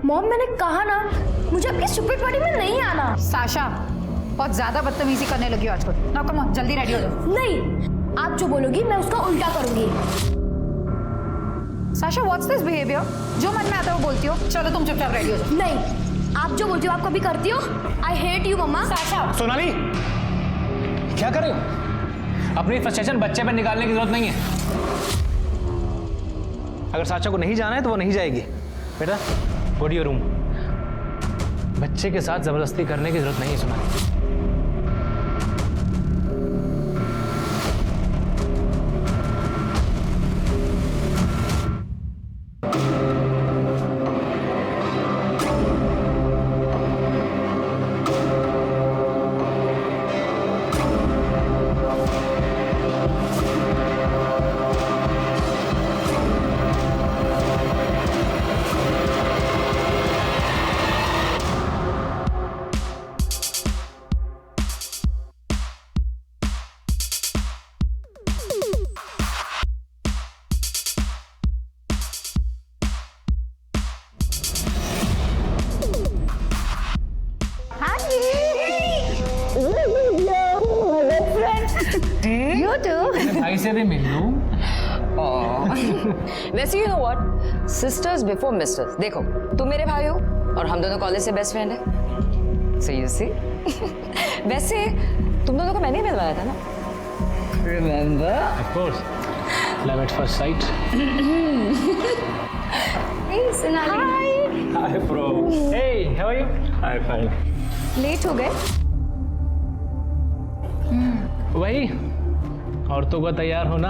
Mom मैंने कहा ना, मुझे आपकी स्टूपिड पार्टी में नहीं आना। साशा, बहुत ज्यादा बदतमीजी करने लगी हो आजकल। नाउ कम ऑन, जल्दी रेडी हो जाओ। नहीं, आप जो बोलोगी मैं उसका उल्टा करूंगी। Sasha, what's this behaviour? जो मन में आता है वो बोलती हो। चलो तुम चुपचाप रेडी हो जाओ। नहीं, आप जो बोलती हो आप कभी करती हो। I hate you mama. Sasha, Sonali, क्या कर रहे हो? अपनी फ्रस्ट्रेशन बच्चे पे निकालने की जरूरत नहीं है। अगर साशा को नहीं जाना है तो वो नहीं जाएगी। बेटा, गो टू योर रूम। बच्चे के साथ जबरदस्ती करने की जरूरत नहीं है सोनाली। you too. भाई से भी मिल लूं। वैसे you know what, sisters before misters. देखो, तुम मेरे भाई हो और हम दोनों कॉलेज से बेस्ट फ्रेंड है। सो यू सी वैसे तुम दोनों को मैंने ही मिलवाया था ना, remember? Of course, love at first sight. Hey, Sonali. Hi bro. Hey, how are you? Hi, fine. Late हो गए? वही, औरतों का तैयार होना।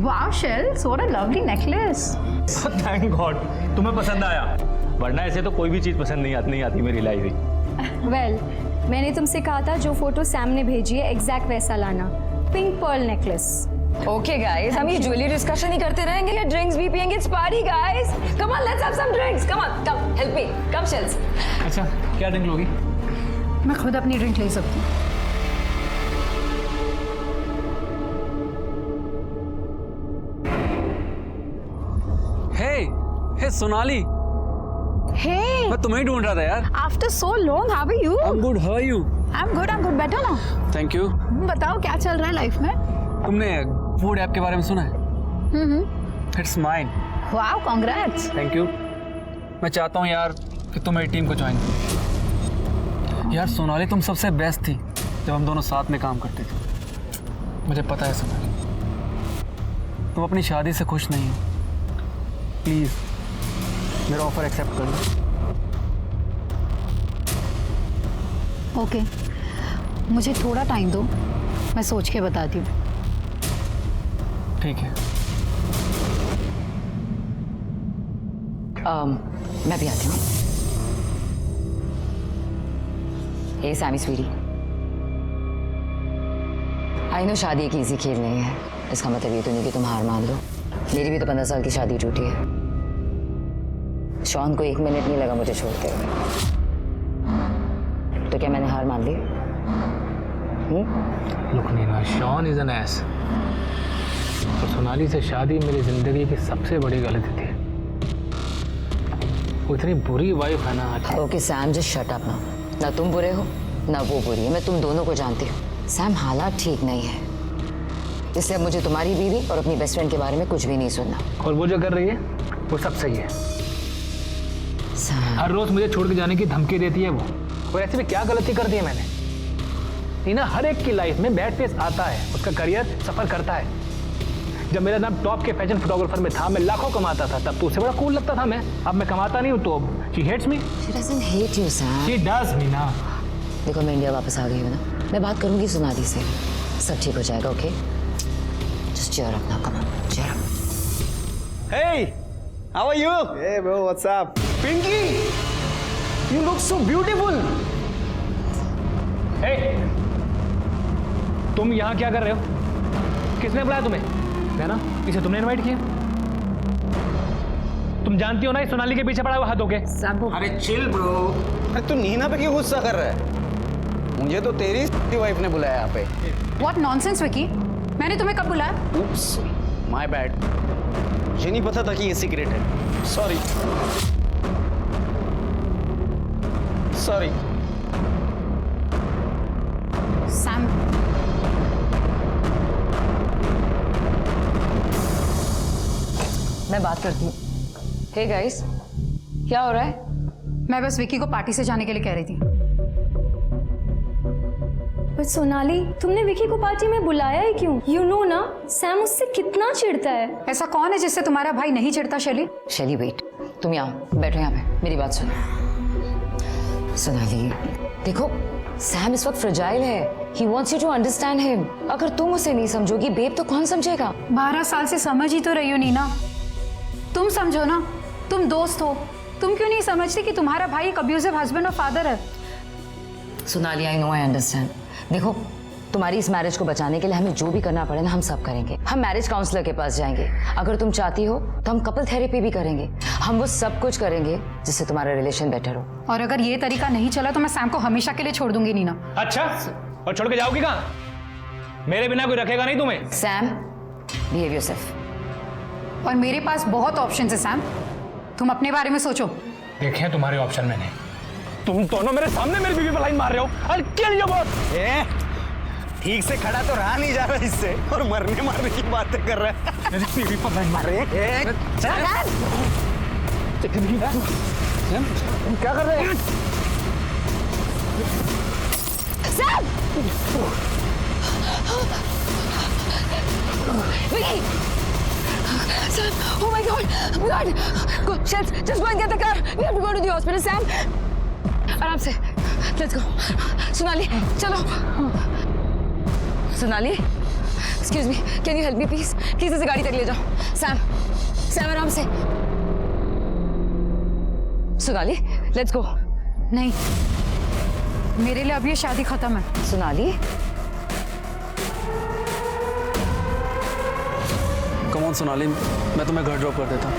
Wow, Shells, what a lovely necklace. Thank God तुम्हें पसंद आया, वरना ऐसे तो कोई भी चीज पसंद नहीं आती मेरी लाइफ में। वेल, मैंने तुमसे कहा था जो फोटो सैम ने भेजी है एग्जैक्ट वैसा लाना। Pink pearl necklace. Okay guys, हम ये ज्वेलरी डिस्कशन ही करते रहेंगे या ड्रिंक्स भी पियेंगे? It's party guys, come on, let's have some drinks. Come on, come help me, come shells. अच्छा, क्या ड्रिंक लोगी? मैं खुद अपनी ड्रिंक ले सकती हूँ। हे सोनाली, Hey, मैं तुम्हें ही ढूंढ रहा था यार। after so long, how are you? I'm good, how are you? I'm good, better now. Thank you. बताओ क्या चल रहा है लाइफ में? तुमने फूड ऐप के बारे में सुना है? It's mine. Wow, congrats. Thank you. मैं चाहता हूँ यार कि तुम मेरी टीम को ज्वाइन करो। यार सोनाली, तुम सबसे बेस्ट थी जब हम दोनों साथ में काम करते थे। मुझे पता है सोनाली, तुम अपनी शादी से खुश नहीं हो। प्लीज मेरा ऑफर एक्सेप्ट कर लो। ओके, मुझे थोड़ा टाइम दो, मैं सोच के बताती हूँ। ठीक है। मैं भी आती हूँ। हे सैमी स्वीटी, आई नो शादी एक इजी खेल नहीं है। इसका मतलब ये तो नहीं कि तुम हार मान लो। मेरी भी तो 15 साल की शादी टूटी है। शॉन को 1 मिनट नहीं लगा मुझे छोड़ते हुए। तो क्या मैंने हार मान ली? Look Nina, Shaun is an S. और सोनाली से शादी मेरी जिंदगी की सबसे बड़ी गलती थी। वो इतनी बुरी वाइफ है ना आज। Okay Sam, just shut up ना तुम बुरे हो ना वो बुरी है। मैं तुम दोनों को जानती हूँ। सैम, हालात ठीक नहीं है, इसलिए अब मुझे तुम्हारी बीवी और अपनी बेस्ट फ्रेंड के बारे में कुछ भी नहीं सुनना। और वो जो कर रही है वो सब सही है। सैम, हर रोज मुझे छोड़ के जाने की धमकी देती है वो। और ऐसे में क्या गलती कर दी है मैंने? नीना, हर एक की लाइफ में बैड फेस आता है, उसका करियर सफर करता है। जब मेरा नाम टॉप के फैशन फोटोग्राफर में था, मैं लाखों कमाता था, तब तो उससे बड़ा कूल लगता था मैं। अब मैं कमाता नहीं हूँ तो she hates me. she doesn't hate you, Sam. She does Nina. देखो, मैं इंडिया वापस आ गई हूँ ना, मैं बात करूंगी सोनाली से, सब ठीक हो जाएगा। Okay, just cheer up now, come on, cheer up. Hey, how are you? Hey bro, what's up? Pinky, you look so beautiful. हे, तुम यहाँ क्या कर रहे हो? किसने बुलाया तुम्हें? है ना, इसे तुमने इनवाइट किया। तुम जानती हो ना इस सोनाली के पीछे पड़ा हुआ हाथ होके। अरे चिल ब्रो। अरे तू नीना पे क्यों गुस्सा कर रहा है? मुझे तो तेरी वाइफ ने बुलाया यहाँ पे। What nonsense, Vicky? मैंने तुम्हें कब बुलाया? Oops, my bad. मुझे नहीं पता था कि ये सीक्रेट है। Sorry. सॉरी। सैम, मैं बात करती हूँ। हे गाइस, क्या हो रहा है? मैं बस विकी को पार्टी से जाने के लिए कह रही थी। पर सोनाली, तुमने विकी को पार्टी में बुलाया ही क्यों? यू नो ना, सैम उससे कितना चिढ़ता है। ऐसा कौन है जिससे तुम्हारा भाई नहीं चिढ़ता शैली? शैली वेट, तुम यहाँ बैठो, यहाँ पे मेरी बात सुनो। सोनाली देखो, सैम इस वक्त फ्रजाइल है। He wants you to understand him. अगर तुम उसे नहीं समझोगी बेब तो कौन समझेगा? 12 साल से समझ ही तो रही हो नीना। तुम समझो ना, तुम दोस्त हो। तुम क्यों नहीं समझती कि तुम्हारा भाई एक अब्यूजिव हस्बैंड और फादर है? Sonali, I know, I understand. देखो, तुम्हारी इस मैरिज को बचाने के लिए हमें जो भी करना पड़े ना, हम सब करेंगे। हम मैरिज काउंसलर के पास जाएंगे। अगर तुम चाहती हो तो हम कपल थेरेपी भी करेंगे। हम वो सब कुछ करेंगे जिससे तुम्हारा रिलेशन बेटर हो। और अगर ये तरीका नहीं चला तो मैं सैम को हमेशा के लिए छोड़ दूंगी नीना। अच्छा, और छोड़ के जाओगी कहाँ? मेरे बिना कोई रखेगा नहीं तुम्हें। Sam, behave yourself. और मेरे पास बहुत ऑप्शन है सैम, तुम अपने बारे में सोचो। देखे तुम्हारे ऑप्शन मैंने। तुम दोनों मेरे सामने मेरी बीवी पर लाइन मार रहे हो। I'll kill you both। ठीक से खड़ा तो रहा नहीं जा रहा इससे, और मरने मारने की बातें कर रहा है। मेरी बीवी पर लाइन मार रहे हैं। तुम क्या कर रहे हैं? Sam! Vicky! Sam! Oh my God! God! Go, Shels, just go and get the car. We have to go to the hospital, Sam. आराम से. Let's go. सोनाली, चलो. Sonali, excuse me. Can you help me, please? Please इसे गाड़ी तक ले जाओ. Sam, Sam आराम से. Sonali, let's go. नहीं, मेरे लिए अब ये शादी खत्म है। सोनाली, कम ऑन सोनाली, मैं तुम्हें घर ड्रॉप कर देता हूँ।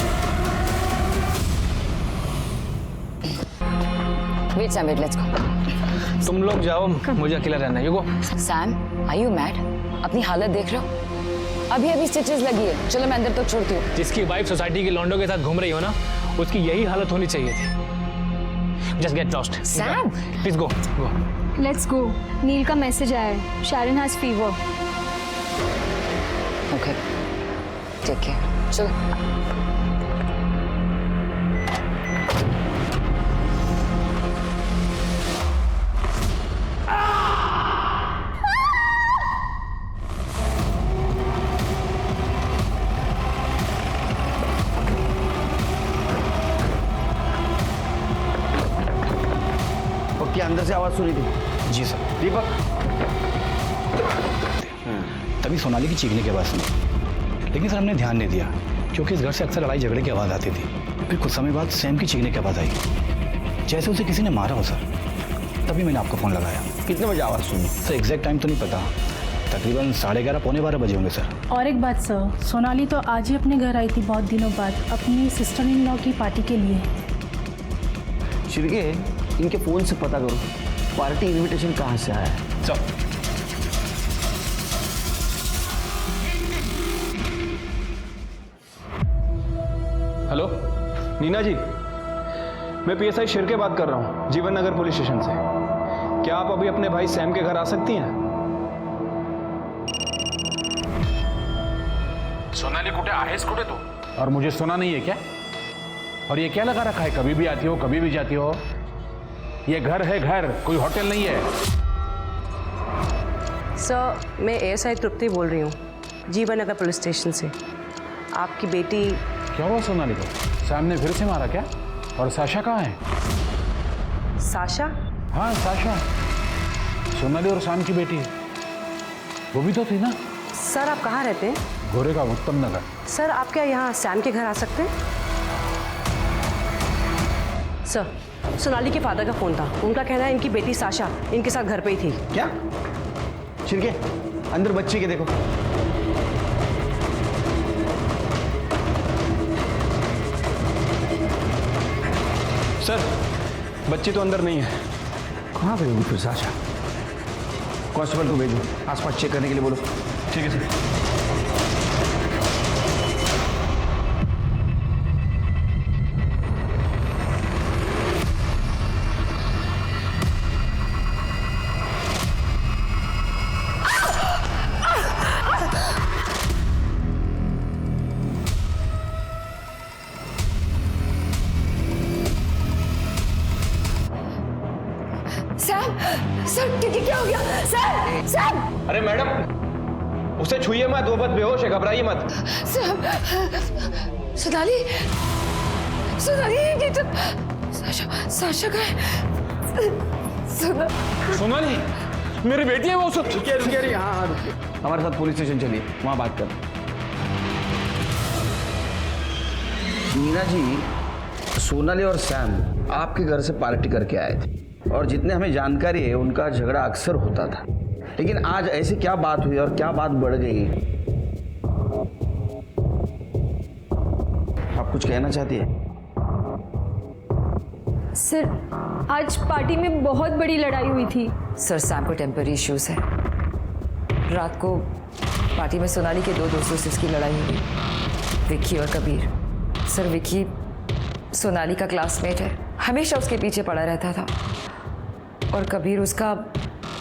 wait Sam, wait, let's go. तुम लोग जाओ, मुझे अकेला रहना है। You go. Sam, are you mad? अपनी हालत देख रहे हो? अभी स्टिचेस लगी है। चलो मैं अंदर तक छोड़ती हूँ। जिसकी वाइफ सोसाइटी के लॉन्डो के साथ घूम रही हो ना, उसकी यही हालत होनी चाहिए थी। Just get lost. Sam! Please go. Go. Let's go. Neel का मैसेज आया है, Sharon has fever. Okay. Take care. चलो। क्या अंदर से आवाज सुनी थी? जी सर। दीपक, तभी सोनाली की चीखने की आवाज़ सुनी, लेकिन सर हमने ध्यान नहीं दिया क्योंकि इस घर से अक्सर लड़ाई झगड़े की आवाज़ आती थी। फिर कुछ समय बाद सैम की चीखने की आवाज़ आई, जैसे उसे किसी ने मारा हो सर। तभी मैंने आपको फ़ोन लगाया। कितने बजे आवाज़ सुनी? सर एग्जैक्ट टाइम तो नहीं पता, तकरीबन 11:30 पौने 12 बजे होंगे सर। और एक बात सर, सोनाली तो आज ही अपने घर आई थी बहुत दिनों बाद, अपनी सिस्टर इन लॉ की पार्टी के लिए। शिरके, इनके फ़ोन से पता करो पार्टी इनविटेशन कहाँ से आया है। चल। हेलो नीना जी, मैं पीएसआई शिरके बात कर रहा हूँ, जीवन नगर पुलिस स्टेशन से। क्या आप अभी अपने भाई सैम के घर आ सकती हैं? सोनाली कुठे आहेस कुठे तू? और मुझे सुना नहीं है क्या? और ये क्या लगा रखा है, कभी भी आती हो कभी भी जाती हो? ये घर है, घर, कोई होटल नहीं है। सर, मैं एएसआई तृप्ति बोल रही हूँ, जीवन नगर पुलिस स्टेशन से। आपकी बेटी। क्या हुआ सोनाली को? सैम ने फिर से मारा क्या? और साशा कहाँ है? साशा? हाँ साशा, सोनाली और सैम की बेटी, वो भी तो थी ना। सर आप कहाँ रहते हैं? गोरेगांव, उत्तम नगर। सर आप क्या यहाँ सैम के घर आ सकते हैं? सर, सोनाली के फादर का फ़ोन था, उनका कहना है इनकी बेटी साशा इनके साथ घर पे ही थी। क्या? शिरके, अंदर बच्ची के देखो। सर, बच्ची तो अंदर नहीं है। कहाँ पे होगी फिर साशा? कांस्टेबल को भेजो, आसपास चेक करने के लिए बोलो। ठीक है सर। सर क्या हो गया? सर सर अरे मैडम, उसे छुइए मत, वो बहुत बेहोश है, घबराइए मत। सोनाली, सोनाली ये तो साशा का है। सोनाली मेरी बेटी है वो। रुकिए रुकिए, हाँ रुकिए, हमारे साथ पुलिस स्टेशन चलिए, वहाँ बात कर। मीना जी, सोनाली और सैम आपके घर से पार्टी करके आए थे और जितने हमें जानकारी है उनका झगड़ा अक्सर होता था, लेकिन आज ऐसी क्या बात हुई और क्या बात बढ़ गई? आप कुछ कहना चाहती है? सर, आज पार्टी में बहुत बड़ी लड़ाई हुई थी। सर सैम को टेम्पररी इश्यूज है। रात को पार्टी में सोनाली के 2 दोस्तों से उसकी लड़ाई हुई, विक्की और कबीर। सर विक्की सोनाली का क्लासमेट है, हमेशा उसके पीछे पड़ा रहता था, और कबीर उसका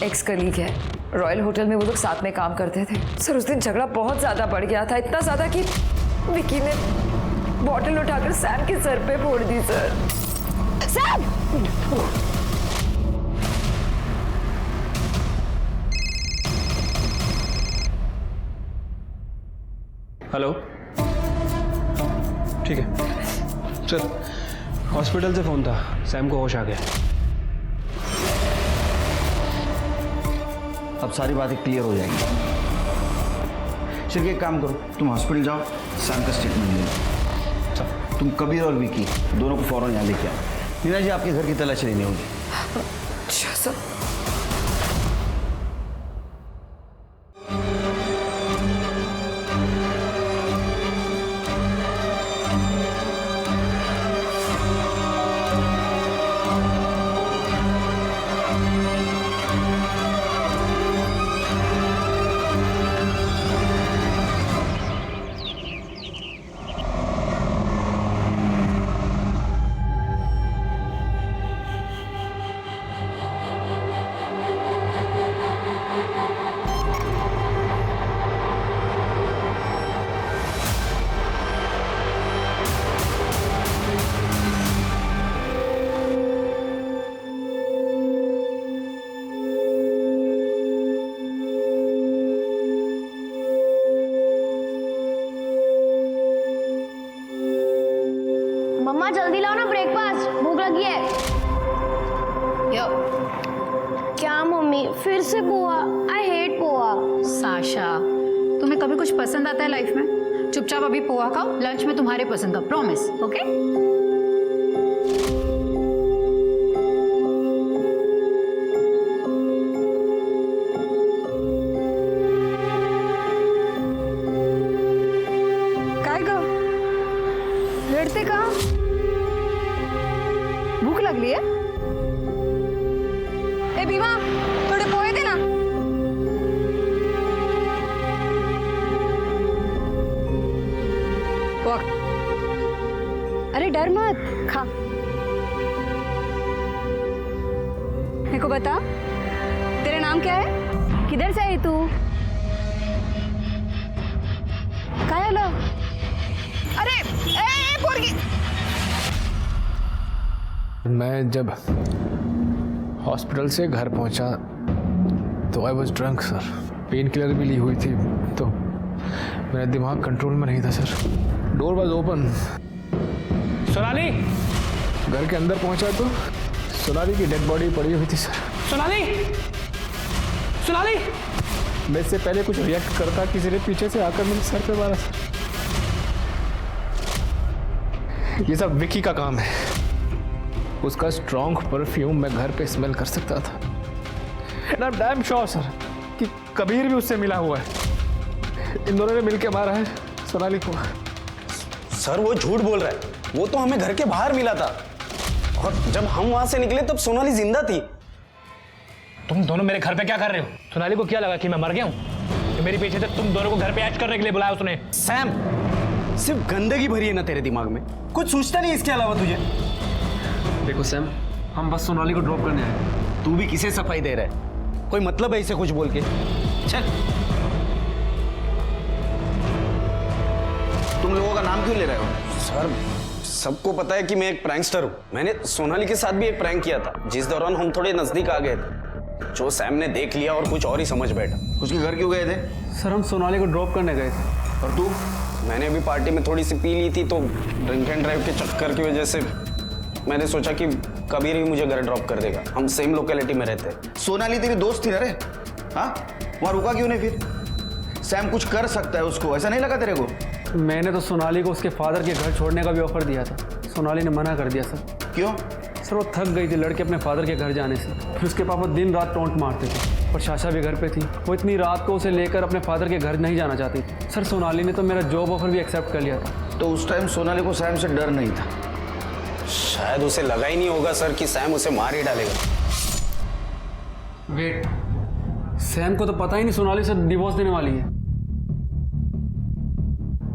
एक्स कलीग है। रॉयल होटल में वो लोग साथ में काम करते थे। सर उस दिन झगड़ा बहुत ज़्यादा बढ़ गया था, इतना ज़्यादा कि विक्की ने बॉटल उठाकर सैम के सर पे फोड़ दी। Sir Sam! हेलो, ठीक है सर, हॉस्पिटल से फोन था, सैम को होश आ गया। अब सारी बातें क्लियर हो जाएंगी। चलिए एक काम करो, तुम हॉस्पिटल जाओ, सैम का स्टेटमेंट ले। तुम कबीर और विकी दोनों को फौरन यहाँ लेके आओ। मीना जी, आपके घर की तलाशी लेनी होगी। अच्छा सर। मम्मा जल्दी लाओ ना ब्रेकफास्ट, भूख लगी है। यो क्या मम्मी, फिर से poha? I hate poha. Sasha, तुम्हें कभी कुछ पसंद आता है लाइफ में? चुपचाप अभी पोहा खाओ, लंच में तुम्हारे पसंद का, प्रॉमिस। ओके? काय ग रडते का? भूक लागली आहे? ए भीमा, थोडे पोहे दे ना। अरे डर मत, खा। मेरे को बता, तेरा नाम क्या है? किधर से आई तू? काय आलं? अरे ए पोरगी! मैं जब हॉस्पिटल से घर पहुंचा तो I was drunk sir. Pain killer भी ली हुई थी, तो मेरा दिमाग कंट्रोल में नहीं था sir. Door was open. Sonali! घर के अंदर पहुंचा तो सोनाली की डेड बॉडी पड़ी हुई थी सर। सोनाली! सोनाली! मैं इससे पहले कुछ रिएक्ट करता, किसी ने पीछे से आकर मेरे सर पे मारा सर। ये सब विकी का काम है। उसका स्ट्रॉन्ग परफ्यूम मैं घर पे स्मेल कर सकता था। And I am damn sure sir कि कबीर भी उससे मिला हुआ है। इन दोनों ने मिलके मारा है सोनाली को। सर वो झूठ बोल रहा है, वो तो हमें घर के बाहर मिला था और जब हम वहां से निकले तब सोनाली जिंदा थी। तुम दोनों मेरे घर पे क्या कर रहे हो? सोनाली को क्या लगा कि मैं मर गया हूँ? मेरे पीछे से तुम दोनों को घर पे ऐश करने के लिए बुलाया उसने। सैम, सिर्फ गंदगी भरी है ना तेरे दिमाग में, कुछ सोचता नहीं इसके अलावा तुझे? देखो सैम, हम बस सोनाली को ड्रॉप करने आए। तू भी किसे सफाई दे रहा है? कोई मतलब है इसे कुछ बोल के? चल। तुम लोगों का नाम क्यों ले रहे हो? सर सबको पता है कि मैं एक प्रैंकस्टर हूँ। मैंने सोनाली के साथ भी एक प्रैंक किया था, जिस दौरान हम थोड़े नजदीक आ गए थे। जो सैम ने देख लिया और कुछ और ही समझ बैठा। उसके घर क्यों गए थे? सर हम सोनाली को ड्रॉप करने गए थे। और तू? मैंने अभी पार्टी में थोड़ी सी पी ली थी, तो ड्रिंक एंड ड्राइव के चक्कर की वजह से मैंने सोचा कि कबीर ही मुझे घर ड्रॉप कर देगा। हम सेम लोकेलिटी में रहते हैं। सोनाली तेरी दोस्त थी ना रे? हाँ, वहाँ रुका क्यों नहीं फिर? सैम कुछ कर सकता है उसको, ऐसा नहीं लगा तेरे को? मैंने तो सोनाली को उसके फादर के घर छोड़ने का भी ऑफर दिया था। सोनाली ने मना कर दिया सर। क्यों? सर वो थक गई थी लड़के अपने फादर के घर जाने से। फिर उसके पापा दिन रात टोंट मारते थे और शाशा भी घर पे थी। वो इतनी रात को उसे लेकर अपने फादर के घर नहीं जाना चाहती थी। सर सोनाली ने तो मेरा जॉब ऑफर भी एक्सेप्ट कर लिया था। तो उस टाइम सोनाली को सैम से डर नहीं था? शायद उसे लगा ही नहीं होगा सर कि सैम उसे मार ही डालेगा। वेट, सैम को तो पता ही नहीं सोनाली से डिवोर्स देने वाली है।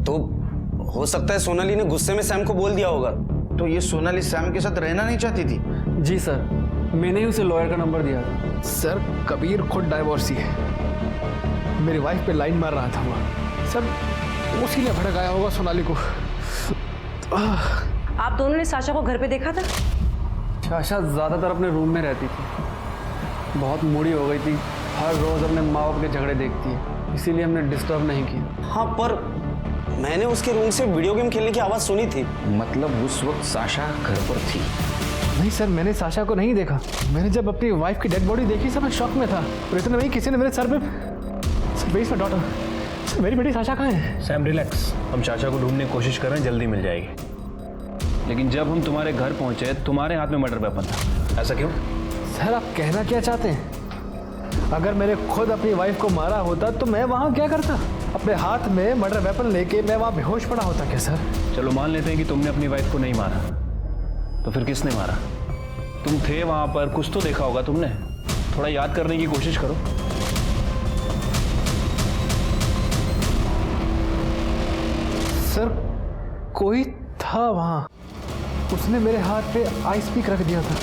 तो हो सकता है सोनाली ने गुस्से में सैम को बोल दिया होगा। तो ये सोनाली सैम के साथ रहना नहीं चाहती थी? जी सर, मैंने ही उसे लॉयर का नंबर दिया था। सर कबीर खुद डाइवोर्सी है। मेरी वाइफ पे लाइन मार रहा था वो। सर उसी ने भड़काया होगा सोनाली को। आप दोनों ने साशा को घर पे देखा था? शाशा ज़्यादातर अपने रूम में रहती थी। बहुत मूडी हो गई थी, हर रोज़ अपने माँ बाप के झगड़े देखती है, इसीलिए हमने डिस्टर्ब नहीं किया। हाँ, पर मैंने उसके रूम से वीडियो गेम खेलने की आवाज़ सुनी थी। मतलब उस वक्त साशा घर पर थी? नहीं सर, मैंने साशा को नहीं देखा। मैंने जब अपनी वाइफ की डेड बॉडी देखी सर मैं शॉक में था। और इतना नहीं, किसी ने मेरे सर पे sir is my daughter, sir मेरी बेटी साशा कहाँ है? सैम रिलैक्स, हम चाचा को ढूंढने की कोशिश कर रहे हैं, जल्दी मिल जाएगी। लेकिन जब हम तुम्हारे घर पहुंचे तुम्हारे हाथ में मर्डर वेपन था। ऐसा क्यों? सर आप कहना क्या चाहते हैं? अगर मैंने खुद अपनी वाइफ को मारा होता तो मैं वहाँ क्या करता? अपने हाथ में मर्डर वेपन लेके मैं वहाँ बेहोश पड़ा होता क्या सर? चलो मान लेते हैं कि तुमने अपनी वाइफ को नहीं मारा, तो फिर किसने मारा? तुम थे वहां पर, कुछ तो देखा होगा तुमने। थोड़ा याद करने की कोशिश करो। सर कोई था वहां, उसने मेरे हाथ पे आइस पिक रख दिया था।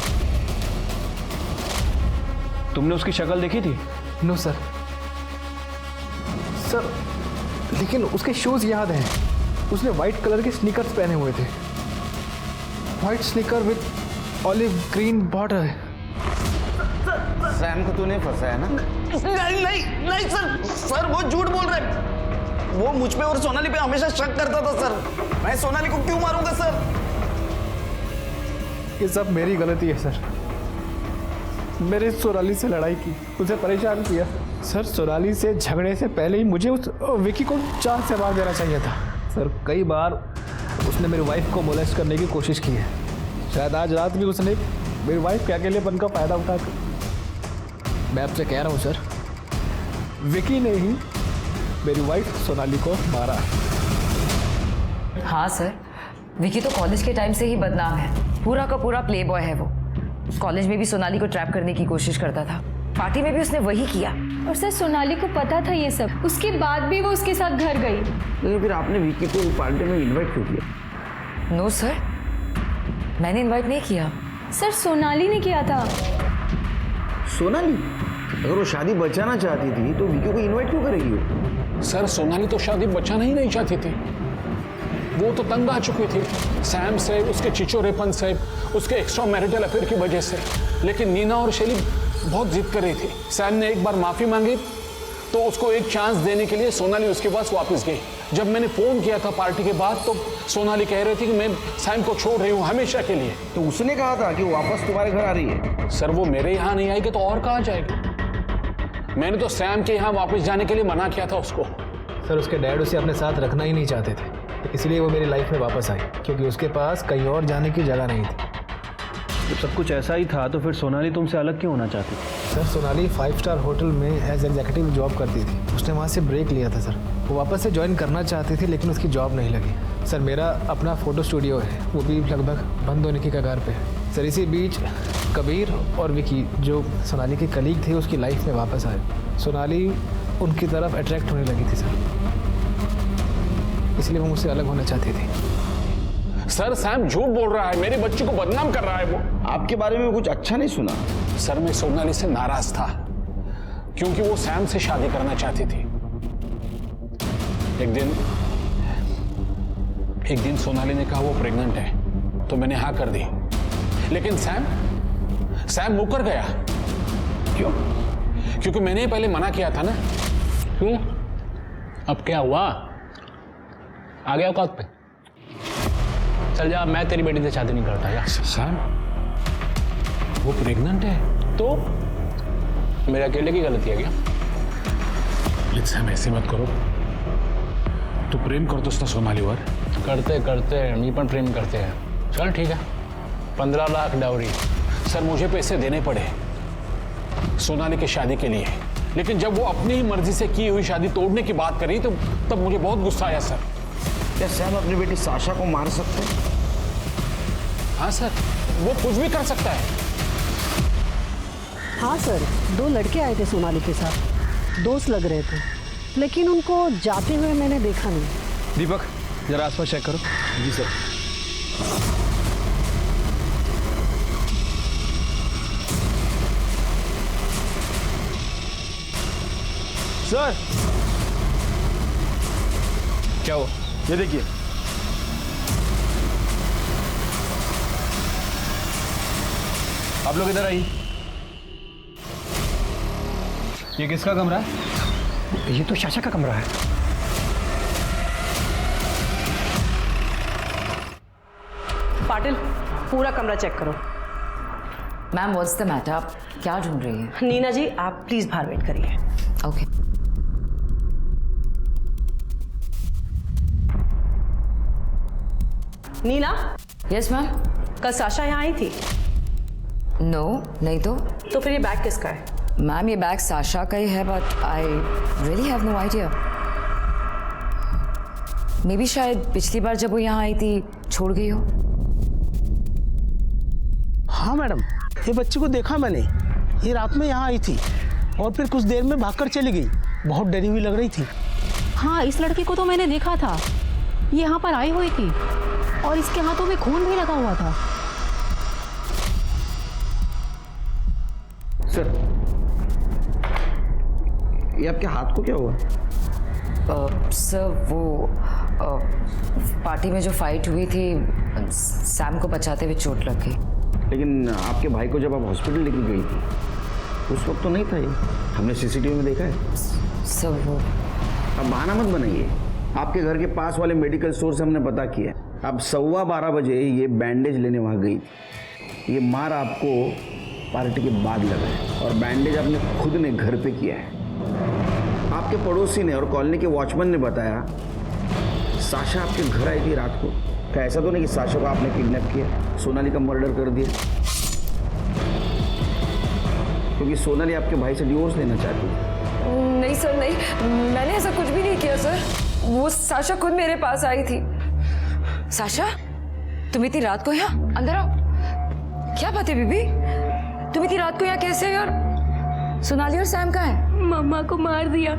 तुमने उसकी शक्ल देखी थी? No sir. सर लेकिन उसके शूज याद हैं। उसने व्हाइट कलर के स्नीकर्स पहने हुए थे, white sneaker with olive green border. Sam को तूने फंसाया ना? नहीं सर वो झूठ बोल रहे हैं। वो मुझ पे और सोनाली पे हमेशा शक करता था सर। मैं सोनाली को क्यों मारूंगा सर? ये सब मेरी गलती है सर। मैंने सोनाली से लड़ाई की, उसे परेशान किया। सर सोनाली से झगड़े से पहले ही मुझे उस विकी को चाक से मार देना चाहिए था। सर कई बार उसने मेरी वाइफ को मोलेस्ट करने की कोशिश की है। शायद आज रात भी उसने मेरी वाइफ के अकेलेपन का फायदा उठाकर। मैं आपसे कह रहा हूँ सर, विकी ने ही मेरी वाइफ सोनाली को मारा। हाँ सर, विकी तो कॉलेज के टाइम से ही बदनाम है। पूरा का पूरा प्ले बॉय है वो। कॉलेज में भी सोनाली को ट्रैप करने की कोशिश करता था, पार्टी में भी उसने वही किया। और सर सोनाली को पता था ये सब, उसके बाद भी वो उसके साथ घर गई। लेकिन फिर आपने विकी को पार्टी में इन्वाइट क्यों किया? नो सर, मैंने इन्वाइट नहीं किया। सर सोनाली ने किया था। सोनाली? अगर वो शादी बचाना चाहती थी तो विकी को इन्वाइट क्यों करेगी वो? सर सोनाली तो शादी बचाना ही नहीं चाहती थी। वो तो तंग आ चुकी थी सैम से, उसके चिचोरेपन से, उसके एक्स्ट्रा मैरिटल अफेयर की वजह से। लेकिन नीना और शैली बहुत जिद कर रही थी। सैम ने एक बार माफ़ी मांगी तो उसको एक चांस देने के लिए सोनाली उसके पास वापस गई। जब मैंने फ़ोन किया था पार्टी के बाद तो सोनाली कह रही थी कि मैं सैम को छोड़ रही हूँ हमेशा के लिए। तो उसने कहा था कि वो वापस तुम्हारे घर आ रही है? सर वो मेरे यहाँ नहीं आएगी तो और कहाँ जाएगी? मैंने तो सैम के यहाँ वापस जाने के लिए मना किया था उसको। सर उसके डैड उसे अपने साथ रखना ही नहीं चाहते थे, इसलिए वो मेरी लाइफ में वापस आई, क्योंकि उसके पास कहीं और जाने की जगह नहीं थी। जब सब कुछ ऐसा ही था तो फिर सोनाली तुमसे अलग क्यों होना चाहती थी? सर सोनाली 5 स्टार होटल में एज एग्जीक्यूटिव जॉब करती थी। उसने वहाँ से ब्रेक लिया था सर। वो वापस से ज्वाइन करना चाहती थी लेकिन उसकी जॉब नहीं लगी। सर मेरा अपना फ़ोटो स्टूडियो है, वो भी लगभग बंद होने की कगार पे है। सर इसी बीच कबीर और विकी जो सोनाली के कलीग थे उसकी लाइफ में वापस आए। सोनाली उनकी तरफ अट्रैक्ट होने लगी थी सर, इसलिए वो मुझसे अलग होना चाहती थी। सर सैम झूठ बोल रहा है, मेरी बच्ची को बदनाम कर रहा है वो। आपके बारे में कुछ अच्छा नहीं सुना? सर मैं सोनाली से नाराज था क्योंकि वो सैम से शादी करना चाहती थी। एक दिन सोनाली ने कहा वो प्रेग्नेंट है तो मैंने हाँ कर दी। लेकिन सैम मुकर गया। क्यों? क्योंकि मैंने ही पहले मना किया था ना। क्यों? अब क्या हुआ? आ गया औकात पे? चल जा, मैं तेरी बेटी से शादी नहीं करता यार। सैम, वो प्रेग्नेंट है तो मेरे अकेले की गलती है क्या? लेकिन सैम ऐसे मत करो, तू प्रेम करतोस ना सोनालीवर? करते करते मी पण प्रेम करते हैं। चल ठीक है, 15 लाख डाउरी। सर मुझे पैसे देने पड़े सोनाली की शादी के लिए, लेकिन जब वो अपनी ही मर्जी से की हुई शादी तोड़ने की बात करी तो तब मुझे बहुत गुस्सा आया सर। क्या सैम अपनी बेटी साशा को मार सकते हैं? हाँ सर, वो कुछ भी कर सकता है। हाँ सर, 2 लड़के आए थे सोनाली के साथ, दोस्त लग रहे थे, लेकिन उनको जाते हुए मैंने देखा नहीं। दीपक जरा आसपास चेक करो। जी सर। सर क्या हुआ? ये देखिए, आप लोग इधर आइए। ये किसका कमरा है? ये तो साशा का कमरा है। पाटिल, पूरा कमरा चेक करो। Ma'am what's the matter? आप क्या ढूंढ रही हैं? नीना जी, आप प्लीज बाहर वेट करिए। ओके। नीना। Yes ma'am. कल साशा यहाँ आई थी? नो, नहीं तो फिर ये बैग किसका है? मैम ये बैग साशा का ही है, but I really have no idea. Maybe शायद पिछली बार जब वो यहाँ आई थी छोड़ गई हो। हाँ मैडम, ये बच्ची को देखा मैंने, ये रात में यहाँ आई थी और फिर कुछ देर में भागकर चली गई। बहुत डरी हुई लग रही थी। हाँ, इस लड़की को तो मैंने देखा था, ये यहाँ पर आई हुई थी और इसके हाथों में खून भी लगा हुआ था। सर, ये आपके हाथ को क्या हुआ? सर वो पार्टी में जो फाइट हुई थी, सैम को बचाते हुए चोट लग गई। लेकिन आपके भाई को जब आप हॉस्पिटल लेके गई थी उस वक्त तो नहीं था ये, हमने सीसीटीवी में देखा है। सर वो अब बहाना मत बनाइए, आपके घर के पास वाले मेडिकल स्टोर से हमने पता किया। अब 12:15 बजे ये बैंडेज लेने वहाँ गई थी। ये मार आपको पार्टी के बाद लगा है और बैंडेज आपने खुद ने घर पे किया है। आपके पड़ोसी ने और कॉलोनी के वॉचमैन ने बताया साशा आपके घर आई थी रात को। क्या ऐसा तो नहीं कि साशा को आपने किडनैप किया, सोनाली का मर्डर कर दिया? क्योंकि सोनाली आपके भाई से डिवोर्स लेना चाहती है। नहीं सर, नहीं, मैंने ऐसा कुछ भी नहीं किया सर। वो साशा खुद मेरे पास आई थी। साशा, तुम इतनी रात को यहाँ? अंदर आओ। क्या बात है बीबी, तुम इतनी रात को यहाँ कैसे हो? यार सोनाली और सैम कहाँ है? मम्मा को मार दिया।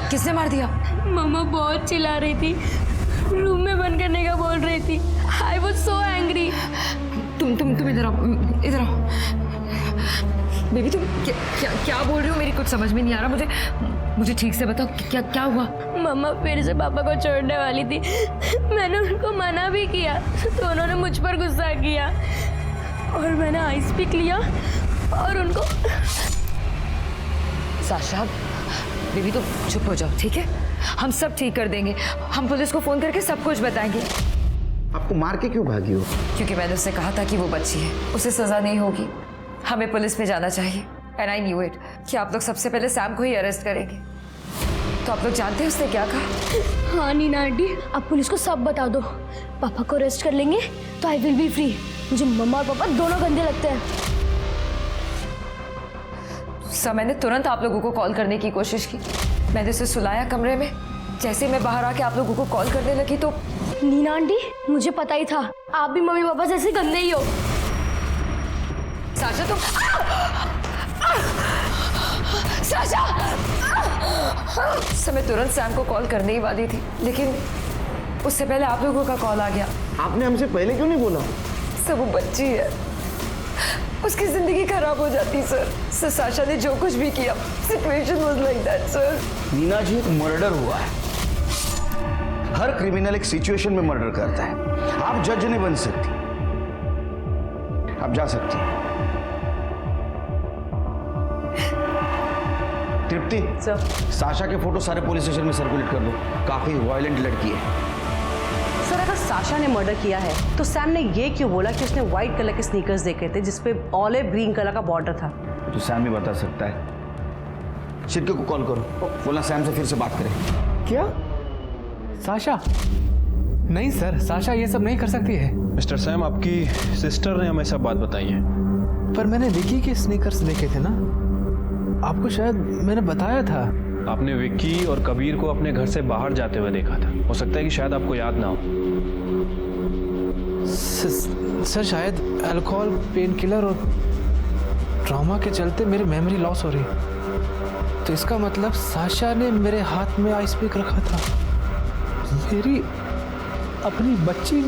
किसने मार दिया? मम्मा बहुत चिल्ला रही थी, रूम में बंद करने का बोल रही थी। I was so angry. तुम इधर आओ, इधर आओ। बेबी तुम क्या बोल रही हो? मेरी कुछ समझ में नहीं आ रहा। मुझे ठीक से बताओ, क्या हुआ? मम्मा फिर से पापा को छोड़ने वाली थी। मैंने उनको मना भी किया तो उन्होंने मुझ पर गुस्सा किया और मैंने आइस पिक लिया और उनको। साशा, बेबी तो चुप हो जाओ, ठीक है? हम सब ठीक कर देंगे। हम पुलिस को फोन करके सब कुछ बताएंगे। आपको मार के क्यों भागी हो? क्योंकि मैंने उससे कहा था कि वो बच्ची है, उसे सजा नहीं होगी, हमें पुलिस में जाना चाहिए। एंड आई न्यू इट कि आप लोग सबसे पहले सैम को ही अरेस्ट करेंगे। तो आप लोग जानते हैं उसने क्या कहा? हाँ नीना आंटी, आप पुलिस को सब बता दो। पापा को अरेस्ट कर लेंगे तो आई विल बी फ्री। मुझे मम्मा और पापा दोनों गंदे लगते हैं। सर, मैंने तुरंत आप लोगों को कॉल करने की कोशिश की। मैंने उसे सुलाया कमरे में। जैसे मैं बाहर आके आप लोगों को कॉल करने लगी तो नीना आंटी, मुझे पता ही था आप भी मम्मी पापा जैसे गंदे ही हो। साशा तुम साशा! सर, मैं तुरंत सैम को कॉल करने ही वाली थी, लेकिन उससे पहले आप लोगों का कॉल आ गया। आपने हमसे पहले क्यों नहीं बोला? सर, वो बच्ची है, उसकी जिंदगी खराब हो जाती सर। साशा ने जो कुछ भी किया, situation was like that sir. Nina ji, एक मर्डर हुआ है। हर क्रिमिनल एक सिचुएशन में मर्डर करता है। आप जज नहीं बन सकती, आप जा सकती हैं। तृप्ति सर साशा के फोटो सारे पुलिस स्टेशन में सर्कुलेट कर दो, काफी वायलेंट लड़की है। सर अगर साशा ने मर्डर किया है तो सैम ने ये क्यों बोला कि उसने व्हाइट कलर के स्नीकर्स देखे थे जिसपे ऑलिव ग्रीन कलर का बॉर्डर था? तो सैम ही बता सकता है। शिरके को कॉल करो, बोला सैम से फिर से बात करें। क्या? साशा? नहीं सर, साशा ये सब नहीं कर सकती है। मिस्टर सैम, आपकी सिस्टर ने हमें सब बात बताई है। पर मैंने विकी के स्नीकर्स देखे थे ना, आपको शायद मैंने बताया था। आपने विक्की और कबीर को अपने घर से बाहर जाते हुए देखा था। हो सकता है कि शायद आपको याद ना हो। सर शायद अल्कोहल, पेन किलर और ट्रॉमा के चलते मेरी मेमोरी लॉस हो रही है। तो इसका मतलब साशा ने मेरे हाथ में आइस पिक रखा था। मेरी अपनी बच्ची।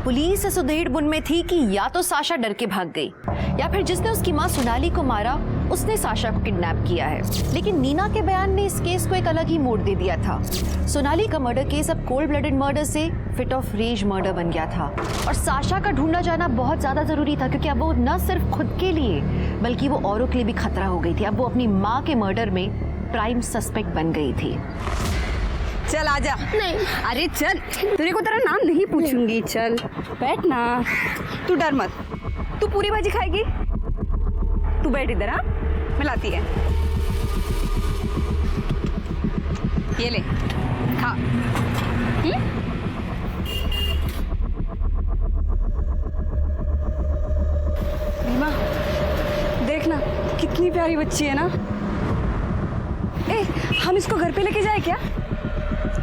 पुलिस इस उधेड़-बुन में थी कि या तो साशा डर के भाग गई या फिर जिसने उसकी मां सोनाली को मारा उसने साशा को किडनैप किया है। लेकिन नीना के बयान ने इस केस को एक अलग ही मोड़ दे दिया था। सोनाली का मर्डर केस अब कोल्ड ब्लडेड मर्डर से फिट ऑफ रेज मर्डर बन गया था और साशा का ढूंढा जाना बहुत ज्यादा जरूरी था, क्योंकि अब वो न सिर्फ खुद के लिए बल्कि वो औरों के लिए भी खतरा हो गई थी। अब वो अपनी माँ के मर्डर में प्राइम सस्पेक्ट बन गई थी। चल आजा। नहीं, अरे चल, तेरे को तेरा नाम नहीं पूछूंगी। चल बैठ ना, तू डर मत। तू पूरी भाजी खाएगी? तू बैठ इधर। हाँ, मैं लाती है। ये ले, खा। रीमा, देखना कितनी प्यारी बच्ची है ना। ए, हम इसको घर पे लेके जाए क्या?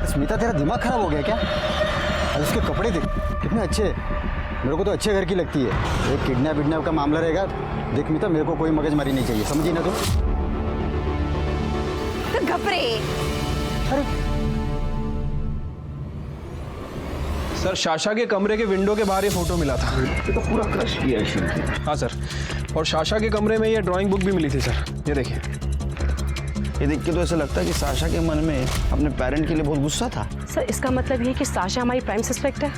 स्मिता, तेरा दिमाग खराब हो गया क्या? और इसके कपड़े देख कितने अच्छे हैं। मेरे को तो अच्छे घर की लगती है। एक किडनैप का मामला रहेगा। देख मिता, मेरे को कोई मगजमारी नहीं चाहिए, समझी ना तू? तो घबरे। अरे सर, शाशा के कमरे के विंडो के बाहर ये फोटो मिला था। ये तो पूरा क्रश किया है। हाँ सर, और शाशा के कमरे में ये ड्राइंग बुक भी मिली थी सर। ये देखिए। ये देख के तो ऐसा लगता है कि साशा के मन में अपने पेरेंट के लिए बहुत गुस्सा था। सर इसका मतलब ये कि साशा हमारी प्राइम सस्पेक्ट है?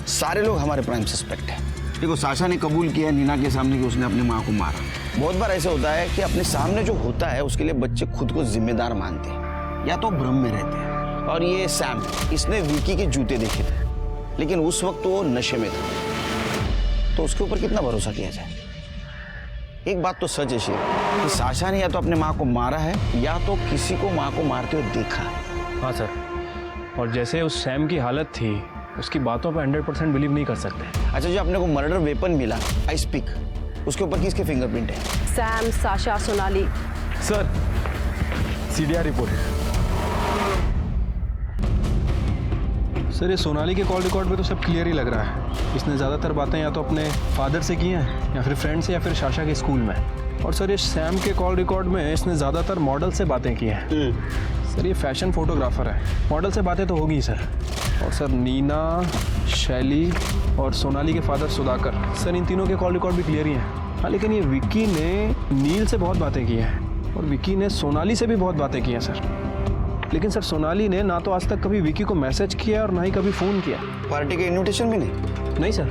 सारे लोग हमारे प्राइम सस्पेक्ट है। देखो, साशा ने कबूल किया नीना के सामने कि उसने अपनी माँ को मारा। बहुत बार ऐसा होता है कि अपने सामने जो होता है उसके लिए बच्चे खुद को जिम्मेदार मानते हैं या तो भ्रम में रहते हैं। और ये सैम, इसने विकी के जूते देखे थे, लेकिन उस वक्त वो नशे में था, तो उसके ऊपर कितना भरोसा किया जाए। एक बात तो सच है शेर कि साशा ने या तो अपने माँ को मारा है या तो किसी को माँ को मारते हुए देखा है। हाँ सर, और जैसे उस सैम की हालत थी, उसकी बातों पे 100% बिलीव नहीं कर सकते। अच्छा, जो अपने को मर्डर वेपन मिला, आइस पिक, उसके ऊपर किसके फिंगरप्रिंट है? Sam, Sasha, Sonali. Sir, CDR report. Sir, ये सोनाली के कॉल रिकॉर्ड पे तो सब क्लियर ही लग रहा है। इसने ज़्यादातर बातें या तो अपने फादर से की हैं या फिर फ्रेंड से या फिर शाशा के स्कूल में। और सर, ये सैम के कॉल रिकॉर्ड में इसने ज़्यादातर मॉडल से बातें की हैं। सर, ये फैशन फोटोग्राफर है, मॉडल से बातें तो होगी सर। और सर, नीना, शैली और सोनाली के फादर सुधाकर, सर इन तीनों के कॉल रिकॉर्ड भी क्लियर ही हैं। हाँ, लेकिन ये विक्की ने नील से बहुत बातें की हैं और विक्की ने सोनाली से भी बहुत बातें की हैं सर। लेकिन सर, सोनाली ने ना तो आज तक कभी विक्की को मैसेज किया और ना ही कभी फ़ोन किया। पार्टी के इन्विटेशन भी नहीं? नहीं सर।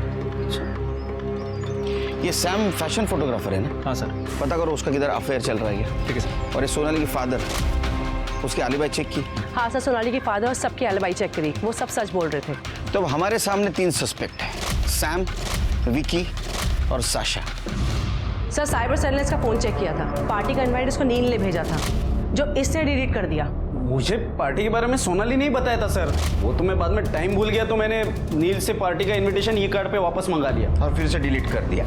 ये सैम फैशन फोटोग्राफर है ना? हाँ सर। पता करो उसका किधर अफेयर चल रहा है क्या? ठीक है सर। और ये सोनाली के फादर, उसकी एलिबाई चेक की? हाँ सर, सोनाली के फादर और सबकी एलिबाई चेक करी, वो सब सच बोल रहे थे। तो हमारे सामने 3 सस्पेक्ट हैं, सैम, विकी और साशा। सर, साइबर सेल ने इसका फोन चेक किया था। पार्टी का इनवाइट इसको नील ने भेजा था, जो इसने डिलीट कर दिया। मुझे पार्टी के बारे में सोनाली नहीं बताया था सर, वो तो मैं बाद में टाइम भूल गया, तो मैंने नील से पार्टी का इनविटेशन ई कार्ड पे वापस मंगा लिया और फिर से डिलीट कर दिया